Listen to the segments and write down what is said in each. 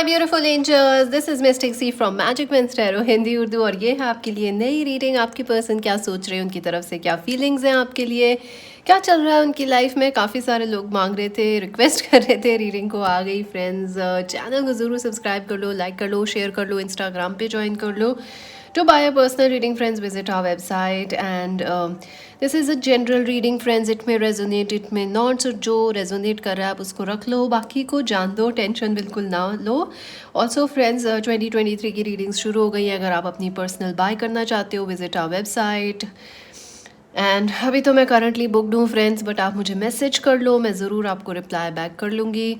My beautiful angels, this is Mystic Sea from Magic Means Tarot Hindi Urdu. और ये है आपके लिए नई रीडिंग। आपकी पर्सन क्या सोच रहे हैं, उनकी तरफ से क्या फीलिंग्स हैं आपके लिए, क्या चल रहा है उनकी लाइफ में। काफ़ी सारे लोग मांग रहे थे, रिक्वेस्ट कर रहे थे, रीडिंग को आ गई। फ्रेंड्स, चैनल को ज़रूर सब्सक्राइब कर लो, लाइक कर लो, शेयर कर लो, इंस्टाग्राम पे ज्वाइन कर लो। To buy a personal reading, friends, visit our website. And this is a general reading, friends. It may resonate, it may not. So जो resonate कर रहा है आप उसको रख लो, बाकी को जान दो, टेंशन बिल्कुल ना लो। ऑल्सो फ्रेंड्स, 2023 की रीडिंग्स शुरू हो गई हैं। अगर आप अपनी पर्सनल बाय करना चाहते हो, विजिट आवर वेबसाइट। एंड अभी तो मैं करंटली बुकड हूँ फ्रेंड्स, बट आप मुझे मैसेज कर लो, मैं ज़रूर आपको रिप्लाई बैक कर लूँगी।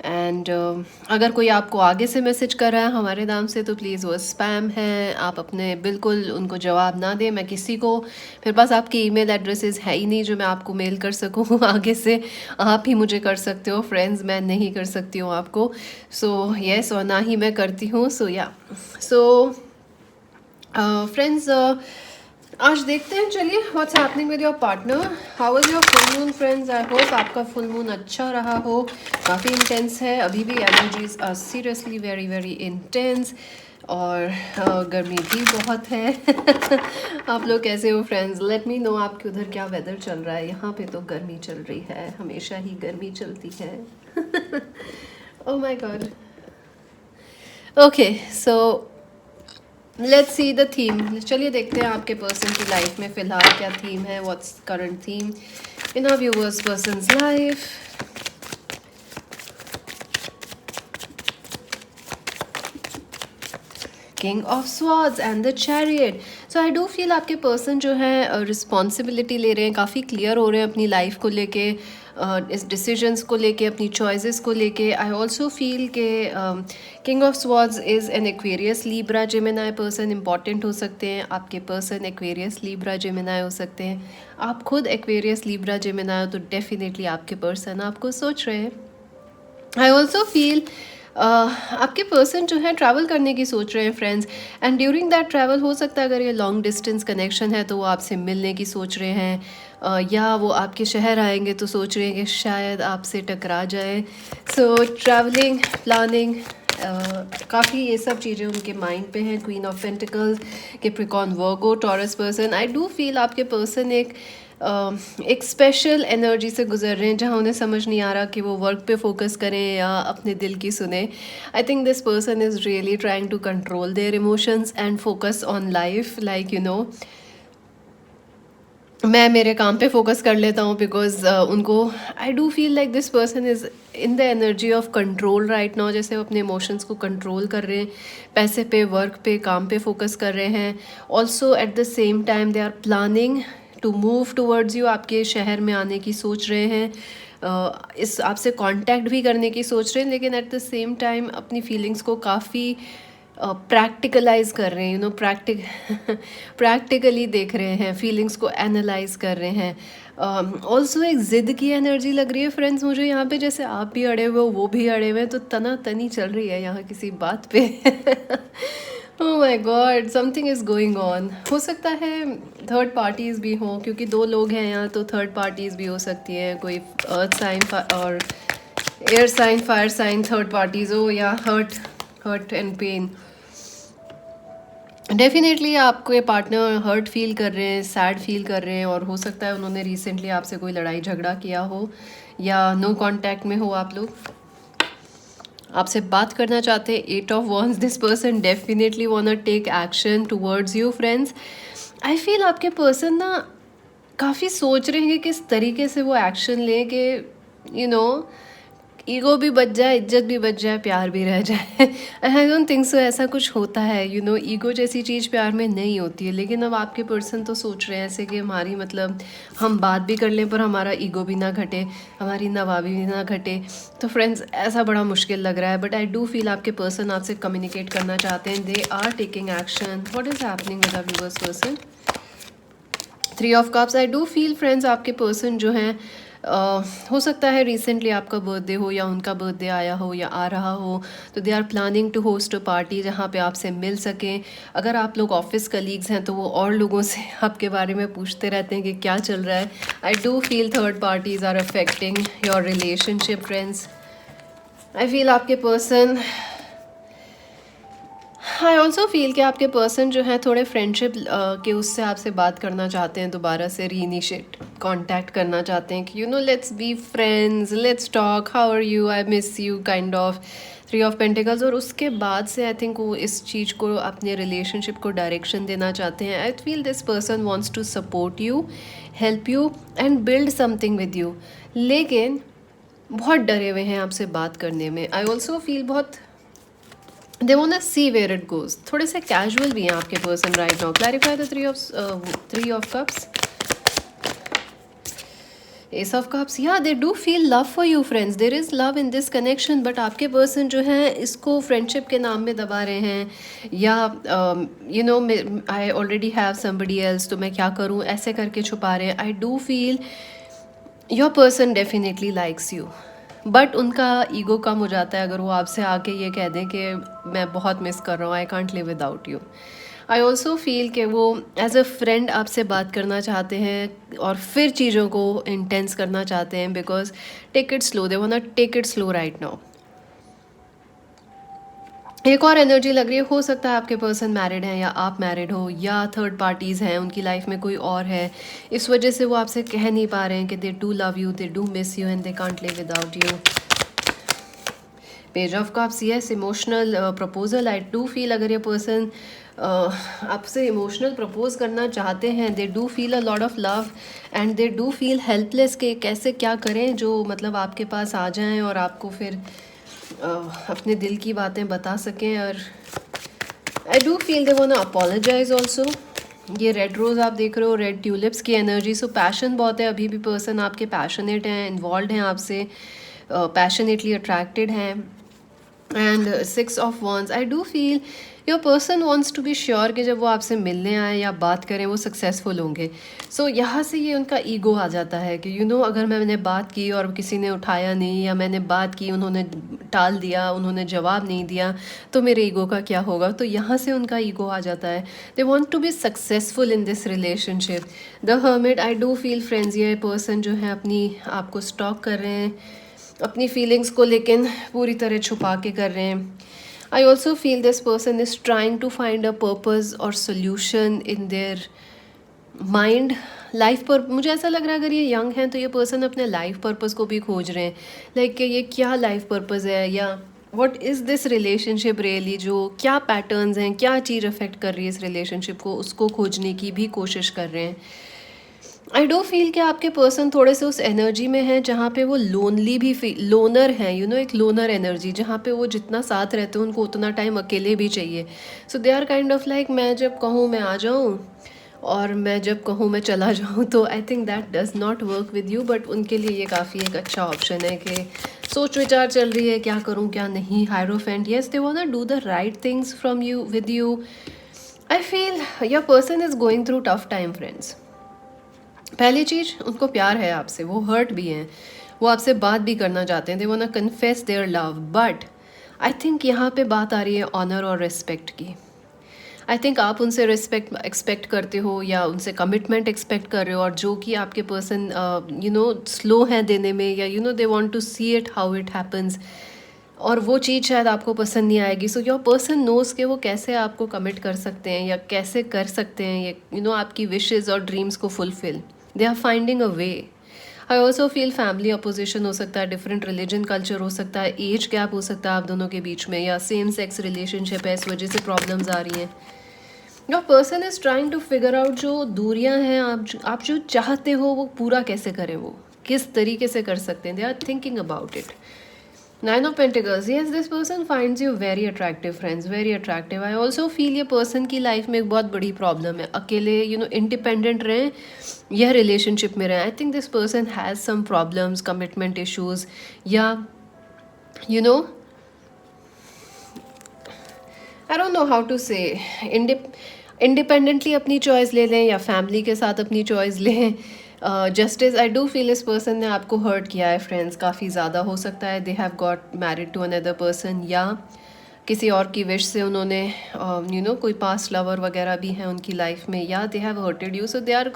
एंड अगर कोई आपको आगे से मैसेज कर रहा है हमारे नाम से, तो प्लीज़ वो स्पैम है। आप अपने बिल्कुल उनको जवाब ना दें। मैं किसी को, मेरे पास आपकी ईमेल एड्रेसेस है ही नहीं जो मैं आपको मेल कर सकूँ आगे से। आप ही मुझे कर सकते हो फ्रेंड्स, मैं नहीं कर सकती हूँ आपको। सो येस, और ना ही मैं करती हूँ। सो या, सो फ्रेंड्स, आज देखते हैं, चलिए, what's happening with your partner. How was your full moon friends. I hope आपका फुल मून अच्छा रहा हो। काफ़ी इंटेंस है, अभी भी energies are seriously very very intense. और गर्मी भी बहुत है। आप लोग कैसे हो फ्रेंड्स, लेट मी नो आपके उधर क्या वेदर चल रहा है। यहाँ पे तो गर्मी चल रही है, हमेशा ही गर्मी चलती है। Oh my God. Okay, so let's see the theme. चलिए देखते हैं आपके पर्सन की लाइफ में फ़िलहाल क्या थीम है। What's current theme in our viewers person's life. King of swords and the chariot. So I do feel आपके पर्सन जो है रिस्पॉन्सिबिलिटी ले रहे हैं, काफ़ी क्लियर हो रहे हैं अपनी लाइफ को लेके, इस डिसीजंस को लेके, अपनी चॉइसेस को लेके। आई ऑल्सो फील के king of swords is an Aquarius Libra Gemini person important हो सकते हैं। आपके पर्सन एक्वेरियस लीब्रा जेमिनाई हो सकते हैं। आप खुद एक्वेरियस लीब्रा जेमिनाई हो तो डेफिनेटली आपके पर्सन आपको सोच रहे हैं। आई ऑल्सो फील आपके पर्सन जो है ट्रैवल करने की सोच रहे हैं friends. And during that travel हो सकता है, अगर ये लॉन्ग डिस्टेंस कनेक्शन है, तो वो आपसे मिलने की सोच रहे हैं, या वो आपके शहर आएंगे तो सोच रहे हैं कि शायद आपसे टकरा जाए। सो ट्रैवलिंग प्लानिंग, काफ़ी ये सब चीज़ें उनके माइंड पे हैं। Queen of pentacles, Capricorn, Virgo, taurus person. I do feel आपके पर्सन एक स्पेशल एनर्जी से गुजर रहे हैं, जहाँ उन्हें समझ नहीं आ रहा कि वो वर्क पे फोकस करें या अपने दिल की सुने। I think this person is really trying to control their emotions and focus on life, like you know, मैं मेरे काम पे फोकस कर लेता हूँ। बिकॉज उनको, आई do feel like this person is in the energy of control right now. जैसे वो अपने इमोशंस को कंट्रोल कर रहे हैं, पैसे पे, वर्क पे, काम पे फोकस कर रहे हैं। Also at the same time they are planning to move towards you. आपके शहर में आने की सोच रहे हैं, इस आपसे कांटेक्ट भी करने की सोच रहे हैं, लेकिन एट द सेम टाइम अपनी फीलिंग्स को काफ़ी प्रैक्टिकलाइज कर रहे हैं, यू नो, प्रैक्टिकली देख रहे हैं, फीलिंग्स को एनालाइज कर रहे हैं। ऑल्सो एक ज़िद की एनर्जी लग रही है फ्रेंड्स मुझे यहाँ पे। जैसे आप भी अड़े हुए हो, वो भी अड़े हुए हैं, तो तना तनी चल रही है यहाँ किसी बात पे। Oh my God, something is going on. हो सकता है थर्ड पार्टीज़ भी हों, क्योंकि दो लोग हैं यहाँ, तो थर्ड पार्टीज़ भी हो सकती हैं। कोई अर्थ साइन और air sign, fire sign, third parties हो, या हर्ट एंड पेन। डेफिनेटली आपको ये पार्टनर हर्ट फील कर रहे हैं, सैड फील कर रहे हैं, और हो सकता है उन्होंने रिसेंटली आपसे कोई लड़ाई झगड़ा किया हो, या नो कांटेक्ट में हो आप लोग, आपसे बात करना चाहते हैं। 8 of wands, this person definitely want take action towards you friends. I feel आपके पर्सन ना काफ़ी सोच रहे हैं कि किस तरीके से वो एक्शन लें कि यू नो, ईगो भी बच जाए, इज्जत भी बच जाए, प्यार भी रह जाए। आई डोंट थिंक सो ऐसा कुछ होता है, यू नो, ईगो जैसी चीज़ प्यार में नहीं होती है। लेकिन अब आपके पर्सन तो सोच रहे हैं ऐसे कि हमारी, मतलब, हम बात भी कर लें पर हमारा ईगो भी ना घटे, हमारी नवाबी भी ना घटे। तो फ्रेंड्स, ऐसा बड़ा मुश्किल लग रहा है, बट आई डू फील आपके पर्सन आपसे कम्युनिकेट करना चाहते हैं। They are taking action. What is happening with our viewers person. 3 of cups. I do feel friends आपके पर्सन जो हैं, हो सकता है रिसेंटली आपका बर्थडे हो, या उनका बर्थडे आया हो या आ रहा हो, तो they are planning to host a party जहाँ पे आपसे मिल सकें। अगर आप लोग ऑफिस कलीग्स हैं तो वो और लोगों से आपके बारे में पूछते रहते हैं कि क्या चल रहा है। I do feel third parties are affecting your relationship friends. I feel आपके पर्सन आई ऑल्सो फील कि आपके पर्सन जो है थोड़े फ्रेंडशिप के उससे आपसे बात करना चाहते हैं, दोबारा से रीइनिशिएट कांटेक्ट करना चाहते हैं कि you know let's be friends, let's talk, how are you, I miss you, kind of three of pentacles. और उसके बाद से आई थिंक वो इस चीज़ को, अपने रिलेशनशिप को डायरेक्शन देना चाहते हैं। I feel this person wants to support you, help you and build something with you, लेकिन बहुत डरे हुए हैं आपसे बात करने में। आई ऑल्सो फील बहुत they want to see where it goes, थोड़े से कैजुअल भी हैं आपके person right now. Clarify the three of cups, ace of cups. या they do feel love for you friends, there is love in this connection, but आपके person जो है इसको फ्रेंडशिप के नाम में दबा रहे हैं, या you know I already have somebody else, तो मैं क्या करूँ, ऐसे करके छुपा रहे हैं। आई do feel your person definitely likes you, but उनका ईगो कम हो जाता है अगर वो आपसे आके ये कह दें कि मैं बहुत मिस कर रहा हूँ, I can't live without you. I also feel कि वो एज अ फ्रेंड आपसे बात करना चाहते हैं और फिर चीज़ों को इंटेंस करना चाहते हैं, because take it slow, they want to take it slow right now. एक और एनर्जी लग रही है, हो सकता है आपके पर्सन मैरिड हैं या आप मैरिड हो, या थर्ड पार्टीज़ हैं, उनकी लाइफ में कोई और है, इस वजह से वो आपसे कह नहीं पा रहे हैं कि they do love you, they do miss you and they can't live without you. Page of cups, yes, emotional proposal. I do feel अगर ये पर्सन आपसे इमोशनल प्रपोज करना चाहते हैं, दे do feel a lot of love and they do feel helpless कि कैसे क्या करें जो मतलब आपके पास आ जाएं और आपको फिर अपने दिल की बातें बता सकें। और I do feel they want to apologise also. ये रेड रोज़ आप देख रहे हो, रेड ट्यूलिप्स की एनर्जी। सो पैशन बहुत है, अभी भी पर्सन आपके पैशनेट हैं, इन्वॉल्व हैं आपसे, पैशनेटली अट्रैक्टेड हैं। And 6 of wands, I do feel your person wants to be sure कि जब वो आपसे मिलने आए या बात करें वो सक्सेसफुल होंगे। सो यहाँ से ये उनका ईगो आ जाता है कि यू नो अगर मैंने बात की और किसी ने उठाया नहीं, या मैंने बात की उन्होंने टाल दिया, उन्होंने जवाब नहीं दिया, तो मेरे ईगो का क्या होगा। तो यहाँ से उनका ईगो आ जाता है। They want to be successful in this relationship. The hermit, I do feel friends ये पर्सन जो है अपनी आपको स्टॉक कर रहे हैं, अपनी फीलिंग्स को लेकिन पूरी तरह छुपा के कर रहे हैं। I also feel this person is trying to find a purpose और solution in their mind life पर। मुझे ऐसा लग रहा है अगर ये यंग हैं तो ये पर्सन अपने लाइफ पर्पज़ को भी खोज रहे हैं, लाइक कि ये क्या लाइफ पर्पज़ है, या what is this relationship really, जो क्या पैटर्न्स हैं, क्या चीज़ अफेक्ट कर रही है इस रिलेशनशिप को, उसको खोजने की भी कोशिश कर रहे हैं। आई डो फील कि आपके पर्सन थोड़े से उस एनर्जी में हैं जहाँ पे वो लोनली भी लोनर हैं, यू नो, एक लोनर एनर्जी जहाँ पे वो जितना साथ रहते हैं उनको उतना टाइम अकेले भी चाहिए। So they are kind of like मैं जब कहूँ मैं आ जाऊँ और मैं जब कहूँ मैं चला जाऊँ। तो I think that does not work with you, but उनके लिए ये काफ़ी एक अच्छा ऑप्शन है कि सोच विचार चल रही है क्या करूँ क्या नहीं। Hierophant, yes, they want to do the right things from you with you. I feel your person is going through tough time friends. पहली चीज़, उनको प्यार है आपसे, वो हर्ट भी हैं, वो आपसे बात भी करना चाहते हैं, they want to confess their love, but I think यहाँ पे बात आ रही है ऑनर और रिस्पेक्ट की। आई थिंक आप उनसे रिस्पेक्ट एक्सपेक्ट करते हो या उनसे कमिटमेंट एक्सपेक्ट कर रहे हो, और जो कि आपके पर्सन यू नो स्लो हैं देने में, या you know they want to see it how it happens, और वो चीज़ शायद आपको पसंद नहीं आएगी। सो योर पर्सन नोज़ कि वो कैसे आपको कमिट कर सकते हैं या कैसे कर सकते हैं ये, यू नो, आपकी विशेज़ और ड्रीम्स को fulfil. They are finding a way. I also feel family opposition हो सकता है, डिफरेंट रिलीजन कल्चर हो सकता है, एज गैप हो सकता है आप दोनों के बीच में, या सेम सेक्स रिलेशनशिप है, इस वजह से प्रॉब्लम्स आ रही हैं। Your person is trying to figure out जो दूरियां हैं, आप जो चाहते हो वो पूरा कैसे करें, वो किस तरीके से कर सकते हैं। They are thinking about it. Nine of Pentacles, yes, this person finds you very attractive friends, very attractive. I also feel ये पर्सन की लाइफ में एक बहुत बड़ी प्रॉब्लम है, अकेले यू नो इंडिपेंडेंट रहें यह रिलेशनशिप में रहें। I think this person has some problems, commitment issues, या you know I don't know how to say, independently अपनी चॉइस ले लें या फैमिली के साथ अपनी चॉइस लें। जस्टिस, आई डू फील इस पर्सन ने आपको हर्ट किया है फ्रेंड्स, काफ़ी ज़्यादा हो सकता है। They have got married to another person, या किसी और की विश से उन्होंने यू नो कोई पास्ट लवर वगैरह भी हैं उनकी लाइफ में, या they have hurted you. So they are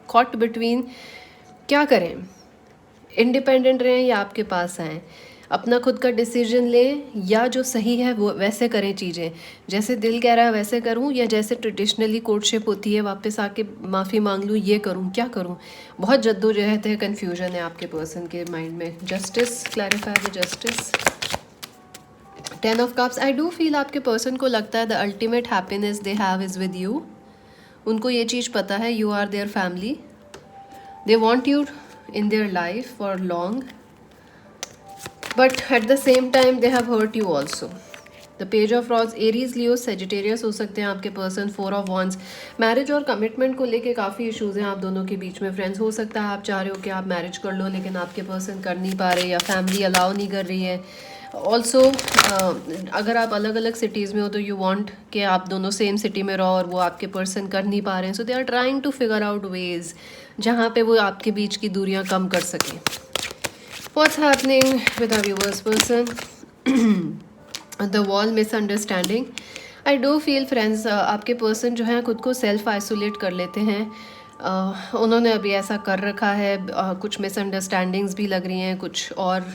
caught between, क्या करें, इंडिपेंडेंट रहें या आपके पास आएँ। अपना खुद का डिसीजन लें, या जो सही है वो वैसे करें चीज़ें, जैसे दिल कह रहा है वैसे करूं, या जैसे ट्रेडिशनली कोर्टशिप होती है वापस आके माफ़ी मांग लूँ, ये करूं क्या करूं। बहुत जद्दोजहद है, कन्फ्यूजन है आपके पर्सन के माइंड में। Justice, clarify the justice. 10 of cups, I do feel आपके पर्सन को लगता है the ultimate happiness they have is with you. उनको ये चीज़ पता है, you are their family, they want you in their life for long, but at the same time they have hurt you also. The page of rods, Aries, Leo, Sagittarius हो सकते हैं आपके person. 4 of wands, marriage और commitment को लेके काफ़ी issues हैं आप दोनों के बीच में। फ्रेंड्स, हो सकता है आप चाह रहे हो कि आप मैरिज कर लो, लेकिन आपके पर्सन कर नहीं पा रहे, या फैमिली अलाउ नहीं कर रही है। ऑल्सो अगर आप अलग अलग सिटीज़ में हो तो यू वांट कि आप दोनों सेम सिटी में रहो, और वो आपके पर्सन कर नहीं पा रहे हैं। So they are trying to figure out ways जहाँ पे वो आपके बीच की दूरियाँ कम कर सकें। What's happening with our viewers person? The wall, misunderstanding. I do feel friends, आपके पर्सन जो है खुद को सेल्फ आइसोलेट कर लेते हैं। उन्होंने अभी ऐसा कर रखा है। कुछ मिसअंडरस्टैंडिंग्स भी लग रही हैं, कुछ और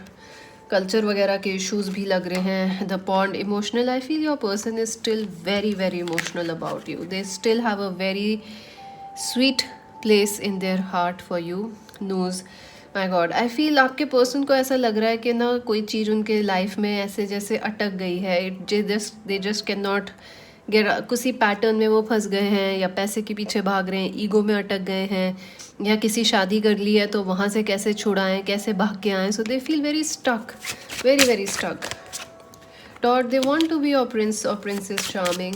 कल्चर वगैरह के इश्यूज भी लग रहे हैं। The pond, emotional, I feel your person is still very very emotional about you. They still have a very sweet place in their heart for you. Noose, my God, I feel आपके person को ऐसा लग रहा है कि ना कोई चीज़ उनके लाइफ में ऐसे जैसे अटक गई है। They just can not gate, किसी पैटर्न में वो फंस गए हैं, या पैसे के पीछे भाग रहे हैं, ईगो में अटक गए हैं, या किसी शादी कर ली है तो वहाँ से कैसे छुड़ाएं, कैसे भाग के आएँ। So they feel very stuck, very very stuck. Dot, they want to be your prince और princess charming.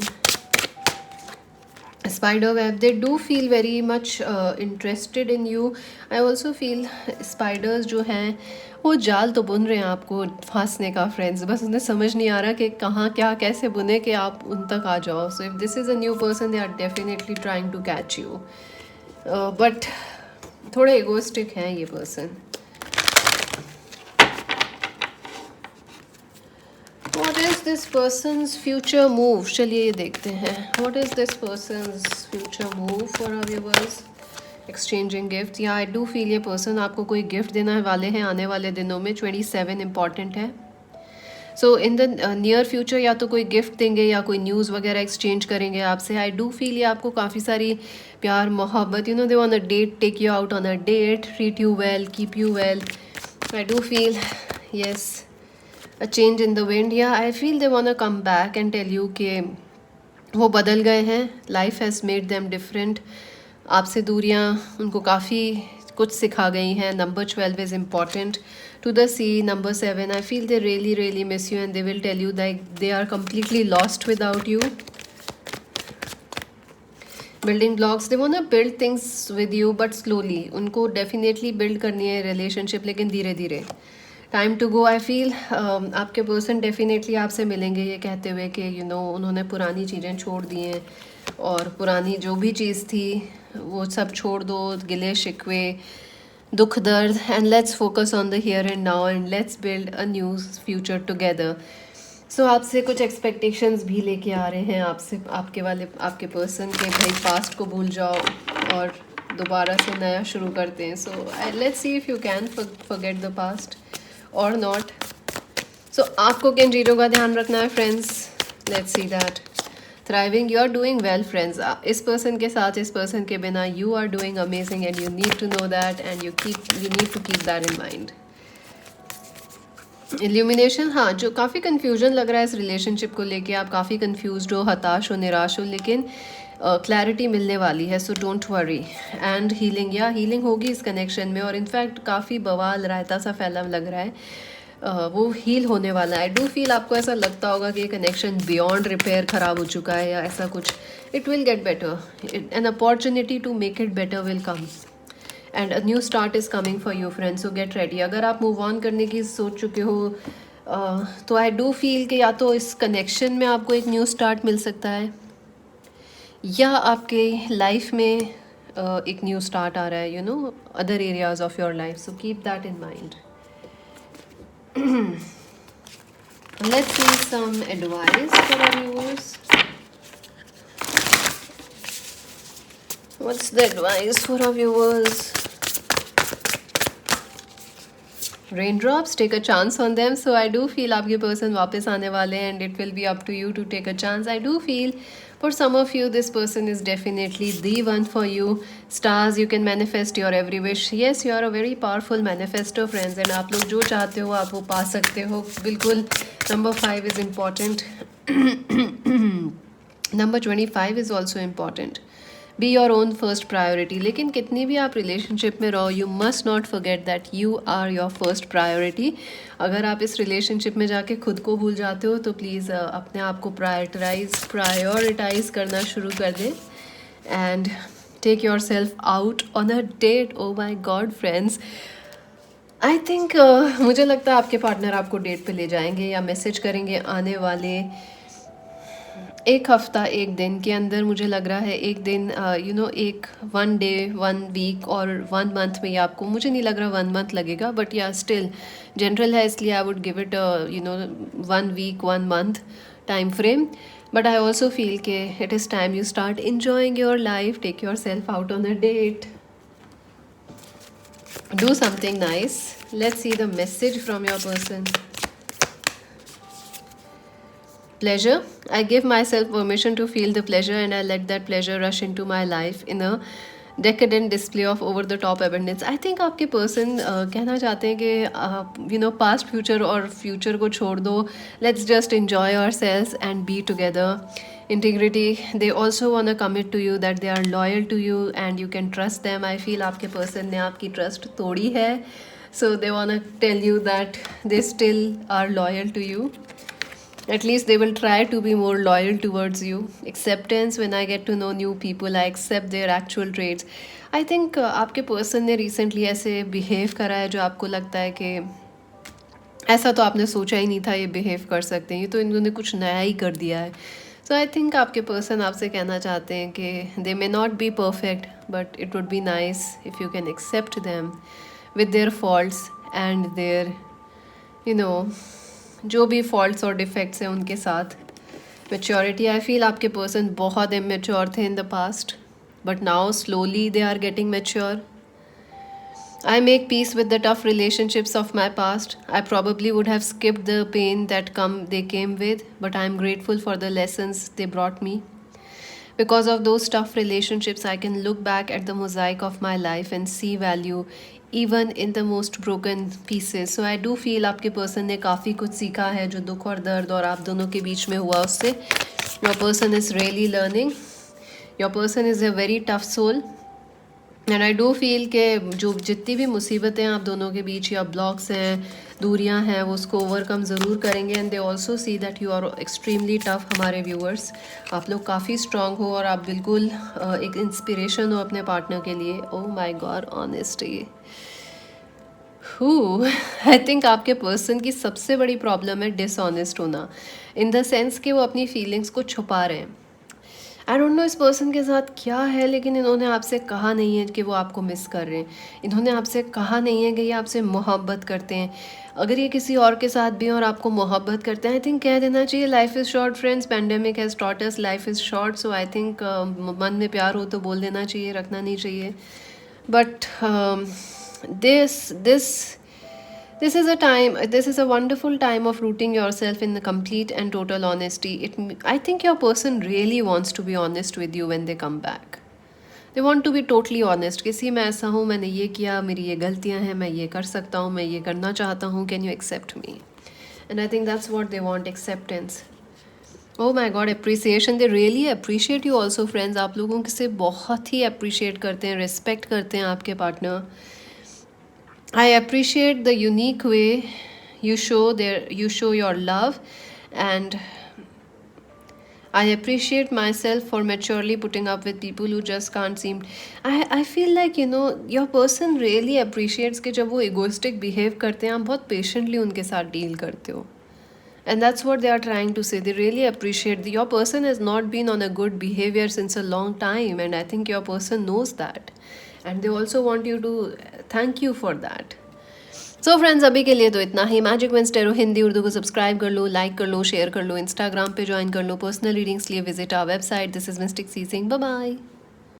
spider web, they do feel very much interested in you. I also feel spiders जो हैं वो जाल तो बुन रहे हैं आपको फांसने का फ्रेंड्स, बस उन्हें समझ नहीं आ रहा कि कहाँ क्या कैसे बुने कि आप उन तक आ जाओ। So if this is a new person, they are definitely trying to catch you, but थोड़े एगोइस्टिक हैं ये person. What is this person's future move? चलिए ये देखते हैं। What is this person's future move for our viewers? Exchanging gifts. या I do feel ये person आपको कोई गिफ्ट देना वाले हैं आने वाले दिनों में। 27 इम्पॉर्टेंट है। सो इन द नियर फ्यूचर या तो कोई गिफ्ट देंगे या कोई न्यूज़ वगैरह एक्सचेंज करेंगे आपसे। आई डू फील ये आपको काफ़ी सारी प्यार मोहब्बत, they on a date, take you out on a date, treat you well, keep you well. I do feel yes a change in the wind. Yeah, I feel they wanna come back and tell you कि वो बदल गए हैं, life has made them different. आपसे दूरियाँ उनको काफ़ी कुछ सिखा गई हैं। Number 12 is important. To the sea, number 7, I feel they really really miss you and they will tell you that they are completely lost without you. Building blocks, they wanna build things with you but slowly. उनको definitely build करनी है relationship, लेकिन धीरे धीरे। Time to go, I feel आपके person definitely आपसे मिलेंगे ये कहते हुए कि उन्होंने पुरानी चीज़ें छोड़ दी हैं, और पुरानी जो भी चीज़ थी वो सब छोड़ दो, गिले शिकवे, दुख दर्द, and let's focus on the here and now and let's build a new future together. So आपसे कुछ एक्सपेक्टेशंस भी लेके आ रहे हैं आपसे, आपके पर्सन के, भाई पास्ट को भूल जाओ और दोबारा से नया शुरू करते हैं। So let's see if you can forget the past or not. So आपको किन चीज़ों का ध्यान रखना है friends? Let's see that. Thriving, you are doing well friends. इस पर्सन के साथ, इस पर्सन के बिना you are doing amazing and you need to know that and you need to keep that in mind. Illumination, हाँ, जो काफ़ी confusion लग रहा है इस रिलेशनशिप को लेके, आप काफ़ी confused हो, हताश हो, निराश हो, लेकिन क्लैरिटी मिलने वाली है। So don't worry. And healing, या हीलिंग होगी इस कनेक्शन में, और इनफैक्ट काफ़ी बवाल रायता सा फैला लग रहा है, वो हील होने वाला है। आई डू फील आपको ऐसा लगता होगा कि ये कनेक्शन बियॉन्ड रिपेयर ख़राब हो चुका है या ऐसा कुछ। It will get better, an opportunity to make it better will come and a new start is coming for you friends. So get ready. अगर आप मूव ऑन करने की सोच चुके हो तो आई डू फील कि या तो इस कनेक्शन में आपको एक न्यू स्टार्ट मिल सकता है, या आपके लाइफ में एक न्यू स्टार्ट आ रहा है, other areas of your life. So keep that in mind. Let's see some advice for our viewers. What's the advice for our viewers? Raindrops, take a chance on them. So I do feel आपके person वापस आने वाले हैं, and it will be up to you to take a chance. I do feel for some of you this person is definitely the one for you. Stars, you can manifest your every wish. Yes, you are a very powerful manifestor, friends, and आप लोग जो चाहते हो आप वो पा सकते हो. बिल्कुल. Number 5 is important. Number 25 is also important. Be your own first priority. लेकिन कितनी भी आप रिलेशनशिप में रहो, you must not forget that you are your first priority. अगर आप इस रिलेशनशिप में जाके खुद को भूल जाते हो तो प्लीज़ अपने आप को प्रायोरिटाइज करना शुरू कर दें. And take your self out on a date. Oh my god friends, I think मुझे लगता है आपके पार्टनर आपको डेट पे ले जाएंगे या मैसेज करेंगे आने वाले एक हफ्ता एक दिन के अंदर. मुझे लग रहा है एक दिन एक 1 डे 1 वीक और 1 मंथ में. आपको मुझे नहीं लग रहा 1 मंथ लगेगा, बट या स्टिल जनरल है इसलिए I would give it 1 week 1 month time frame. But I also feel के it is time you start enjoying your life. Take your self out on a date. Do something nice. Let's see the message from your person. Pleasure. I give myself permission to feel the pleasure and I let that pleasure rush into my life in a decadent display of over the top abundance. I think आपके person कहना चाहते हैं कि past future और future को छोड़ दो. Let's just enjoy ourselves and be together. Integrity. They also want to commit to you that they are loyal to you and you can trust them. I feel आपके person ने आपकी trust तोड़ी है. So they want to tell you that they still are loyal to you. At least they will try to be more loyal towards you. Acceptance. When I get to know new people, I accept their actual traits. I think आपके person ने recently ऐसे behave करा है जो आपको लगता है कि ऐसा तो आपने सोचा ही नहीं था ये behave कर सकते हैं, ये तो इन्होंने कुछ नया ही कर दिया है. So I think आपके person आपसे कहना चाहते हैं कि they may not be perfect, but it would be nice if you can accept them with their faults and their जो भी फॉल्ट्स और डिफेक्ट्स हैं उनके साथ. मेच्योरिटी. आई फील आपके पर्सन बहुत इमेच्योर थे in the past, but now slowly they are getting mature. I make peace with the tough relationships of my past. I probably would have skipped the pain that they came with, but I am grateful for the lessons they brought me. Because of those tough relationships, I can look back at the mosaic of my life and see value even in the most broken pieces. So I do feel आपके person ने काफ़ी कुछ सीखा है जो दुख और दर्द और आप दोनों के बीच में हुआ उससे. Your person is really learning. Your person is a very tough soul. And I do feel के जो जितनी भी मुसीबतें आप दोनों के बीच या ब्लॉक्स हैं, दूरियां हैं, वो उसको ओवरकम ज़रूर करेंगे. And they also see that you are extremely tough. हमारे व्यूअर्स, आप लोग काफ़ी स्ट्रॉन्ग हो और आप बिल्कुल एक इंस्पिरेशन हो अपने पार्टनर के लिए. Oh my God, honesty. I think आपके पर्सन की सबसे बड़ी प्रॉब्लम है डिसऑनेस्ट होना, इन द सेंस कि वो अपनी फीलिंग्स को छुपा रहे हैं. आई डोंट नो इस पर्सन के साथ क्या है, लेकिन इन्होंने आपसे कहा नहीं है कि वो आपको मिस कर रहे हैं. इन्होंने आपसे कहा नहीं है कि ये आपसे मोहब्बत करते हैं. अगर ये किसी और के साथ भी हैं और आपको मोहब्बत करते हैं, आई थिंक कह देना चाहिए life is short friends. Pandemic has taught us life is short. So I think मन में प्यार हो तो बोल देना चाहिए, रखना नहीं चाहिए. But this is a wonderful time of rooting yourself in the complete and total honesty. I think your person really wants to be honest with you when they come back. They want to be totally honest. किसी मैं ऐसा हूँ, मैंने ये किया, मेरी ये गलतियाँ हैं, मैं ये कर सकता हूँ, मैं ये करना चाहता हूँ, can you accept me? And I think that's what they want, acceptance. Oh my God, appreciation. They really appreciate you also, friends. आप लोगों से बहुत ही appreciate करते हैं, respect करते हैं आपके partner. I appreciate the unique way you show your love, and I appreciate myself for maturely putting up with people who just can't seem. I feel like your person really appreciates कि जब वो egoistic behave करते हैं आप बहुत patiently उनके साथ deal करते हो. And that's what they are trying to say. They really appreciate your person has not been on a good behavior since a long time, and I think your person knows that. And they also want you to thank you for that. So friends, अभी के लिए तो इतना ही. Magic wins tarot Hindi Urdu को subscribe कर लो, like कर लो, share कर लो, इंस्टाग्राम पे ज्वाइन कर लो, पर्सनल रीडिंग्स लिए visit our website. This is Mystic Sea Singh. Bye bye.